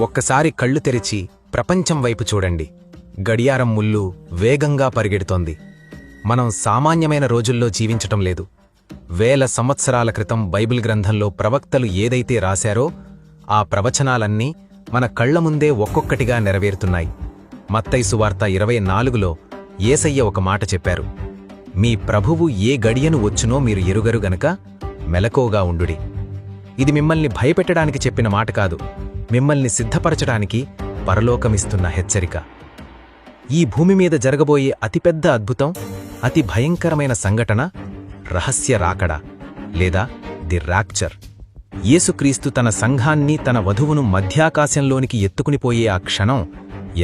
ఒక్కసారి కళ్ళు తెరిచి ప్రపంచం వైపు చూడండి. గడియారం ముల్లు వేగంగా పరిగెడుతోంది. మనం సామాన్యమైన రోజుల్లో జీవించటం లేదు. వేల సంవత్సరాల క్రితం బైబిల్ గ్రంథంలో ప్రవక్తలు ఏదైతే రాశారో ఆ ప్రవచనాలన్నీ మన కళ్ల ముందే ఒక్కొక్కటిగా నెరవేరుతున్నాయి. మత్తయి సువార్త 24లో యేసయ్య ఒక మాట చెప్పారు. మీ ప్రభువు ఏ గడియను వచ్చునో మీరు ఎరుగరు గనక మెలకువగా ఉండుడి. ఇది మిమ్మల్ని భయపెట్టడానికి చెప్పిన మాట కాదు, మిమ్మల్ని సిద్ధపరచడానికి పరలోకమిస్తున్న హెచ్చరిక. ఈ భూమి మీద జరగబోయే అతిపెద్ద అద్భుతం, అతి భయంకరమైన సంఘటన రహస్య రాకడ లేదా ది ర్యాప్చర్. యేసుక్రీస్తు తన సంఘాన్ని, తన వధువును మధ్యాకాశంలోనికి ఎత్తుకునిపోయే ఆ క్షణం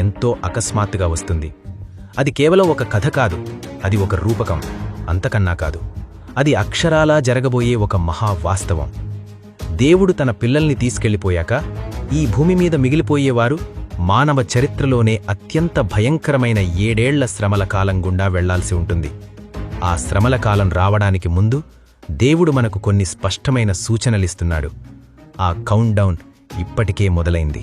ఎంతో అకస్మాత్తుగా వస్తుంది. అది కేవలం ఒక కథ కాదు, అది ఒక రూపకం, అంతకన్నా కాదు. అది అక్షరాలా జరగబోయే ఒక మహావాస్తవం. దేవుడు తన పిల్లల్ని తీసుకెళ్లిపోయాక ఈ భూమి మీద మిగిలిపోయేవారు మానవ చరిత్రలోనే అత్యంత భయంకరమైన 7 ఏళ్ల శ్రమల కాలం గుండా వెళ్లాల్సి ఉంటుంది. ఆ శ్రమల కాలం రావడానికి ముందు దేవుడు మనకు కొన్ని స్పష్టమైన సూచనలిస్తున్నాడు. ఆ కౌంట్ డౌన్ ఇప్పటికే మొదలైంది.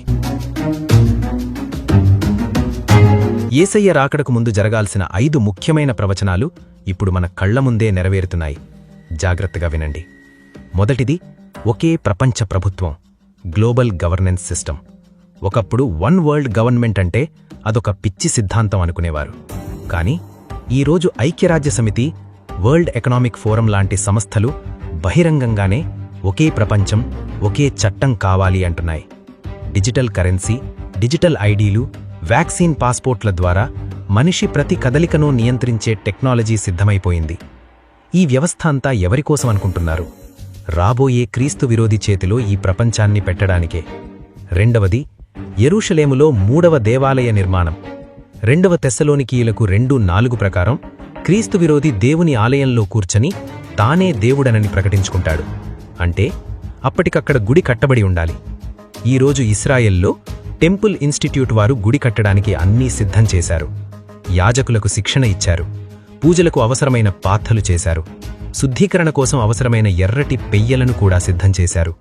యేసయ్య రాకడకు ముందు జరగాల్సిన 5 ముఖ్యమైన ప్రవచనాలు ఇప్పుడు మన కళ్ల ముందే నెరవేరుతున్నాయి. జాగ్రత్తగా వినండి. మొదటిది, ఒకే ప్రపంచ ప్రభుత్వం, గ్లోబల్ గవర్నెన్స్ సిస్టమ్. ఒకప్పుడు వన్ వరల్డ్ గవర్నమెంట్ అంటే అదొక పిచ్చి సిద్ధాంతం అనుకునేవారు. కానీ ఈరోజు ఐక్యరాజ్యసమితి, వరల్డ్ ఎకనామిక్ ఫోరం లాంటి సంస్థలు బహిరంగంగానే ఒకే ప్రపంచం, ఒకే చట్టం కావాలి అంటున్నాయి. డిజిటల్ కరెన్సీ, డిజిటల్ ఐడీలు, వ్యాక్సిన్ పాస్పోర్ట్ల ద్వారా మనిషి ప్రతి కదలికను నియంత్రించే టెక్నాలజీ సిద్ధమైపోయింది. ఈ వ్యవస్థ అంతా ఎవరికోసం అనుకుంటున్నారు? రాబోయే క్రీస్తు విరోధి చేతిలో ఈ ప్రపంచాన్ని పెట్టడానికే. రెండవది, యెరూషలేములో 3వ దేవాలయ నిర్మాణం. 2వ తెస్సలోనికీయులకు 2:4 ప్రకారం క్రీస్తు విరోధి దేవుని ఆలయంలో కూర్చని తానే దేవుడనని ప్రకటించుకుంటాడు. అంటే అప్పటికక్కడ గుడి కట్టబడి ఉండాలి. ఈరోజు ఇస్రాయెల్లో టెంపుల్ ఇన్స్టిట్యూట్ వారు గుడి కట్టడానికి అన్నీ సిద్ధం చేశారు. యాజకులకు శిక్షణ ఇచ్చారు. పూజలకు అవసరమైన పాత్రలు చేశారు. శుద్ధీకరణ కోసం అవసరమైన ఎర్రటి పెయ్యలను కూడా సిద్ధం చేశారు.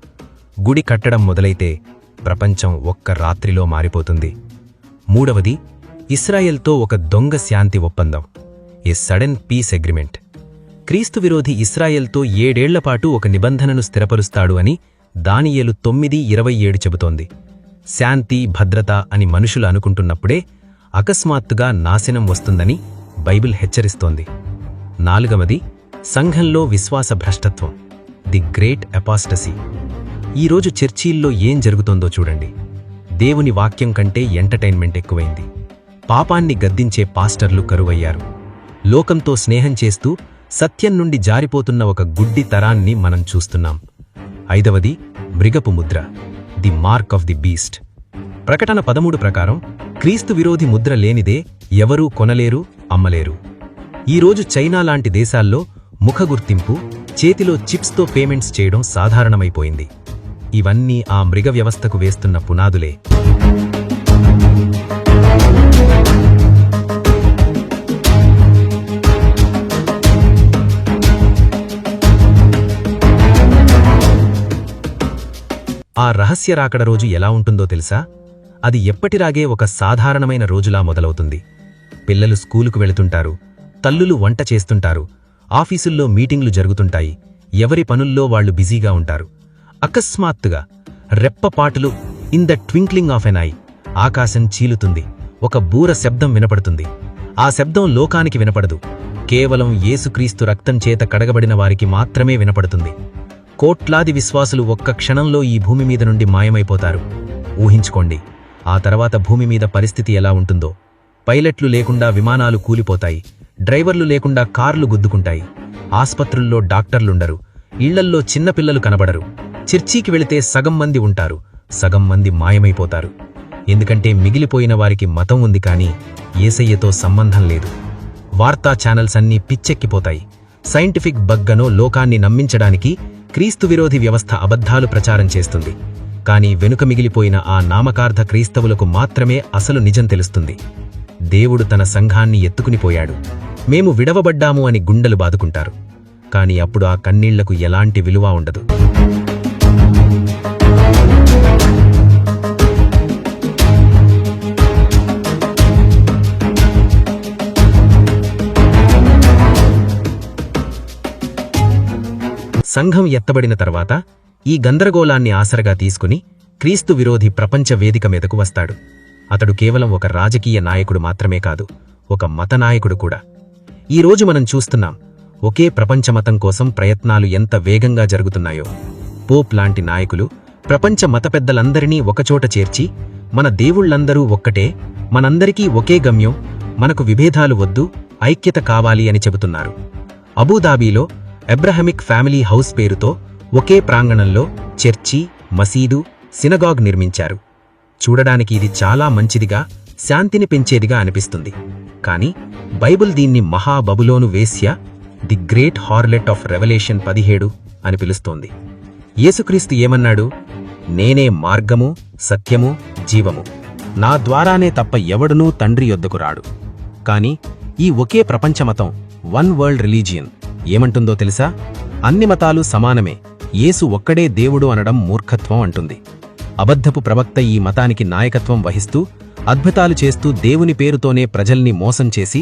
గుడి కట్టడం మొదలైతే ప్రపంచం ఒక్క రాత్రిలో మారిపోతుంది. మూడవది, ఇస్రాయెల్తో ఒక దొంగ శాంతి ఒప్పందం, ఏ సడన్ పీస్ అగ్రిమెంట్. క్రీస్తు విరోధి ఇస్రాయెల్తో 7 ఏళ్లపాటు ఒక నిబంధనను స్థిరపరుస్తాడు అని దానియేలు 9:27 చెబుతోంది. శాంతి, భద్రత అని మనుషులు అనుకుంటున్నప్పుడే అకస్మాత్తుగా నాశనం వస్తుందని బైబిల్ హెచ్చరిస్తోంది. నాలుగవది, సంఘంలో విశ్వాస భ్రష్టత్వం, ది గ్రేట్ అపాస్టసీ. ఈరోజు చర్చీల్లో ఏం జరుగుతోందో చూడండి. దేవుని వాక్యం కంటే ఎంటర్టైన్మెంట్ ఎక్కువైంది. పాపాన్ని గద్దించే పాస్టర్లు కరువయ్యారు. లోకంతో స్నేహం చేస్తూ సత్యం నుండి జారిపోతున్న ఒక గుడ్డి తరాన్ని మనం చూస్తున్నాం. ఐదవది, మృగపు Mudra, the mark of the beast. ప్రకటన 13 ప్రకారం క్రీస్తు విరోధి ముద్ర లేనిదే ఎవరూ కొనలేరు, అమ్మలేరు. ఈరోజు చైనా లాంటి దేశాల్లో ముఖ గుర్తింపు, చేతిలో చిప్స్తో పేమెంట్స్ చేయడం సాధారణమైపోయింది. ఇవన్నీ ఆ మృగ వ్యవస్థకు వేస్తున్న పునాదులే. ఆ రహస్య రాకడ రోజు ఎలా ఉంటుందో తెలుసా? అది ఎప్పటిలాగే ఒక సాధారణమైన రోజులా మొదలవుతుంది. పిల్లలు స్కూలుకు వెళుతుంటారు, తల్లులు వంట చేస్తుంటారు, ఆఫీసుల్లో మీటింగ్లు జరుగుతుంటాయి, ఎవరి పనుల్లో వాళ్లు బిజీగా ఉంటారు. అకస్మాత్తుగా రెప్పపాటులు, in the twinkling of an eye, ఆకాశం చీలుతుంది. ఒక బూర శబ్దం వినపడుతుంది. ఆ శబ్దం లోకానికి వినపడదు, కేవలం యేసుక్రీస్తు రక్తం చేత కడగబడిన వారికి మాత్రమే వినపడుతుంది. కోట్లాది విశ్వాసులు ఒక్క క్షణంలో ఈ భూమి మీద నుండి మాయమైపోతారు. ఊహించుకోండి, ఆ తర్వాత భూమి మీద పరిస్థితి ఎలా ఉంటుందో. పైలట్లు లేకుండా విమానాలు కూలిపోతాయి, డ్రైవర్లు లేకుండా కార్లు గుద్దుకుంటాయి, ఆస్పత్రుల్లో డాక్టర్లుండరు, ఇళ్లల్లో చిన్నపిల్లలు కనబడరు. చర్చీకి వెళితే సగం మంది ఉంటారు, సగం మంది మాయమైపోతారు. ఎందుకంటే మిగిలిపోయిన వారికి మతం ఉంది కానీ యేసయ్యతో సంబంధం లేదు. వార్తా ఛానల్స్ అన్నీ పిచ్చెక్కిపోతాయి. సైంటిఫిక్ బగ్గనో లోకాన్ని నమ్మించడానికి క్రీస్తు విరోధి వ్యవస్థ అబద్ధాలు ప్రచారం చేస్తుంది. కానీ వెనుక మిగిలిపోయిన ఆ నామకార్థ క్రైస్తవులకు మాత్రమే అసలు నిజం తెలుస్తుంది. దేవుడు తన సంఘాన్ని ఎత్తుకునిపోయాడు, మేము విడవబడ్డాము అని గుండెలు బాదుకుంటారు. కాని అప్పుడు ఆ కన్నీళ్లకు ఎలాంటి విలువ ఉండదు. సంఘం ఎత్తబడిన తర్వాత ఈ గందరగోళాన్ని ఆసరగా తీసుకుని క్రీస్తు విరోధి ప్రపంచ వేదిక మీదకు వస్తాడు. అతడు కేవలం ఒక రాజకీయ నాయకుడు మాత్రమే కాదు, ఒక మతనాయకుడు కూడా. ఈరోజు మనం చూస్తున్నాం, ఒకే ప్రపంచమతం కోసం ప్రయత్నాలు ఎంత వేగంగా జరుగుతున్నాయో. పోప్ లాంటి నాయకులు ప్రపంచ మత పెద్దలందరినీ ఒకచోట చేర్చి, మన దేవుళ్లందరూ ఒక్కటే, మనందరికీ ఒకే గమ్యం, మనకు విభేదాలు వద్దు, ఐక్యత కావాలి అని చెబుతున్నారు. అబుదాబీలో అబ్రహమిక్ ఫ్యామిలీ హౌస్ పేరుతో ఒకే ప్రాంగణంలో చర్చి, మసీదు, సినగాగ్ నిర్మించారు. చూడడానికి ఇది చాలా మంచిదిగా, శాంతిని పెంచేదిగా అనిపిస్తుంది. కాని బైబిల్ దీన్ని మహాబబులోను వేశ్య, the great harlot of revolution 17 అని పిలుస్తోంది. యేసుక్రీస్తు ఏమన్నాడు? నేనే మార్గము, సత్యము, జీవము. నా ద్వారానే తప్ప ఎవడునూ తండ్రి యొద్దకు రాడు. కాని ఈ ఒకే ప్రపంచమతం, వన్ వరల్డ్ రిలీజియన్ ఏమంటుందో తెలుసా? అన్ని మతాలు సమానమే, యేసు ఒక్కడే దేవుడు అనడం మూర్ఖత్వం అంటుంది. అబద్ధపు ప్రవక్త ఈ మతానికి నాయకత్వం వహిస్తూ, అద్భుతాలు చేస్తూ దేవుని పేరుతోనే ప్రజల్ని మోసం చేసి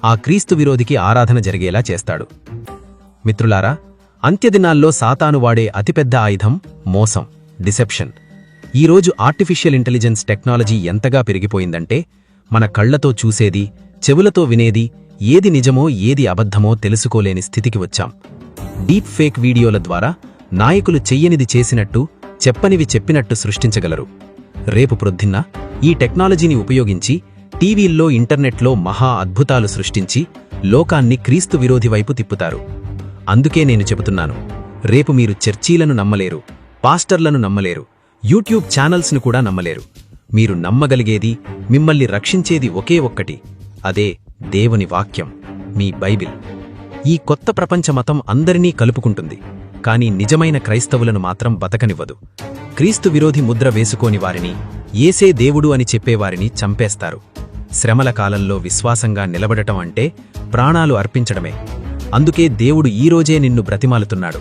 ఆ క్రీస్తు విరోధికి ఆరాధన జరిగేలా చేస్తాడు. మిత్రులారా, అంత్యదినాల్లో సాతాను వాడే అతిపెద్ద ఆయుధం మోసం, డిసెప్షన్. ఈరోజు ఆర్టిఫిషియల్ ఇంటెలిజెన్స్ టెక్నాలజీ ఎంతగా పెరిగిపోయిందంటే, మన కళ్లతో చూసేది, చెవులతో వినేది, ఏది నిజమో ఏది అబద్ధమో తెలుసుకోలేని స్థితికి వచ్చాం. డీప్ ఫేక్ వీడియోల ద్వారా నాయకులు చెయ్యనిది చేసినట్టు, చెప్పనివి చెప్పినట్టు సృష్టించగలరు. రేపు ప్రొద్దున్న ఈ టెక్నాలజీని ఉపయోగించి టీవీల్లో, ఇంటర్నెట్లో మహా అద్భుతాలు సృష్టించి లోకాన్ని క్రీస్తు విరోధి వైపు తిప్పుతారు. అందుకే నేను చెబుతున్నాను, రేపు మీరు చర్చీలను నమ్మలేరు, పాస్టర్లను నమ్మలేరు, యూట్యూబ్ ఛానల్స్ను కూడా నమ్మలేరు. మీరు నమ్మగలిగేది, మిమ్మల్ని రక్షించేది ఒకే ఒక్కటి, అదే దేవుని వాక్యం, మీ బైబిల్. ఈ కొత్త ప్రపంచ మతం అందరినీ కలుపుకుంటుంది, కాని నిజమైన క్రైస్తవులను మాత్రం బతకనివ్వదు. క్రీస్తు విరోధి ముద్ర వేసుకోని వారిని, యేసే దేవుడు అని చెప్పేవారిని చంపేస్తారు. శ్రమల కాలంలో విశ్వాసంగా నిలబడటం అంటే ప్రాణాలు అర్పించడమే. అందుకే దేవుడు ఈరోజే నిన్ను బ్రతిమాలుతున్నాడు.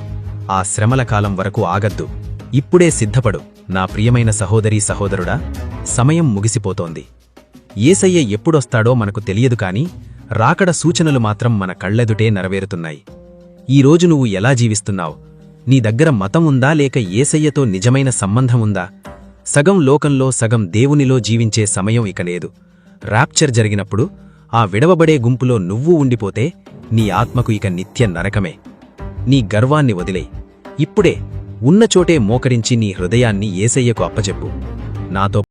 ఆ శ్రమల కాలం వరకు ఆగద్దు, ఇప్పుడే సిద్ధపడు నా ప్రియమైన సహోదరీ సహోదరుడా. సమయం ముగిసిపోతోంది. యేసయ్య ఎప్పుడొస్తాడో మనకు తెలియదు, కాని రాకడ సూచనలు మాత్రం మన కళ్లెదుటే నెరవేరుతున్నాయి. ఈరోజు నువ్వు ఎలా జీవిస్తున్నావు? నీ దగ్గర మతం ఉందా, లేక యేసయ్యతో నిజమైన సంబంధం ఉందా? సగం లోకంలో, సగం దేవునిలో జీవించే సమయం ఇక లేదు. ర్యాప్చర్ జరిగినప్పుడు ఆ విడవబడే గుంపులో నువ్వు ఉండిపోతే నీ ఆత్మకు ఇక నిత్య నరకమే. నీ గర్వాన్ని వదిలేయ్. ఇప్పుడే ఉన్నచోటే మోకరించి నీ హృదయాన్ని యేసయ్యకు అప్పచెప్పు. నాతో